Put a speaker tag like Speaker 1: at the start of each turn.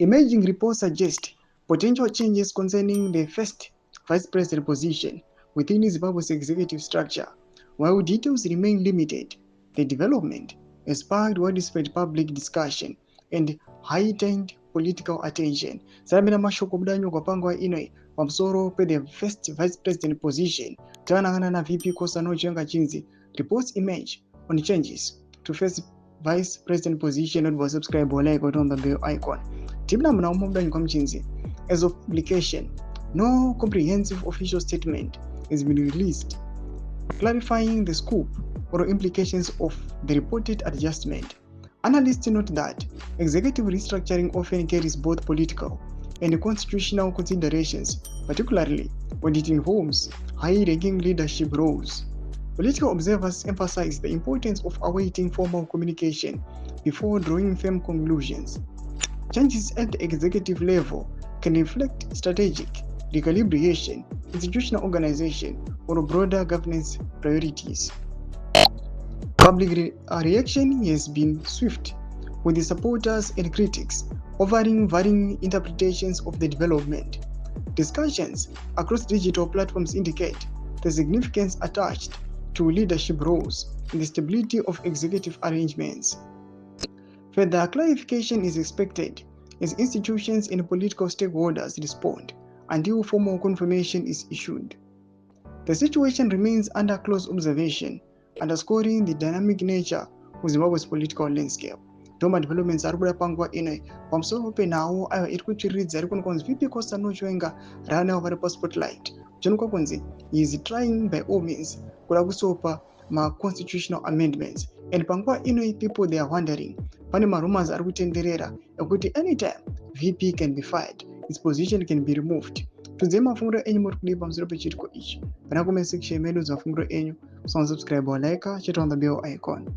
Speaker 1: Emerging reports suggest potential changes concerning the first vice president position within Zimbabwe's executive structure. While details remain limited, the development has sparked widespread public discussion and heightened political attention. Salamina mashoko kudanyogwa panguva ino pamusoro pe the first vice president position takanangana na VP Kosano Chiwenga Chinzi. Reports emerge on changes to first vice president position. Not subscribe or like on the bell icon. Tibna mnaumwa mdanyi kwa Mchinzi. As of publication, no comprehensive official statement has been released clarifying the scope or implications of the reported adjustment. Analysts note that executive restructuring often carries both political and constitutional considerations, particularly when it involves high-ranking leadership roles. Political observers emphasize the importance of awaiting formal communication before drawing firm conclusions. Changes at the executive level can reflect strategic recalibration, institutional organization, or broader governance priorities. Public reaction has been swift, with the supporters and critics offering varying interpretations of the development. Discussions across digital platforms indicate the significance attached to leadership roles and the stability of executive arrangements. Further clarification is expected as institutions and political stakeholders respond until formal confirmation is issued. The situation remains under close observation, underscoring the dynamic nature of Zimbabwe's political landscape. Doma developments are kuda panguva ino pamusoro penawo ayo iri kutsviridza ari kunzi VP Kosano Chiwenga rana vari paspotlight. Chonekwa kunzi he is trying by all means kuda kusopa ma-constitutional amendments. And panguva ino people they are wondering, pane rumors ari kutenderera ekuti anytime VP can be fired, his position can be removed. Tudze mafunguro enyu muri kudii pamusoro pechitiko ichi. Pana comment section medu za mafunguro enyu. Subscribe or like, hit on the bell icon.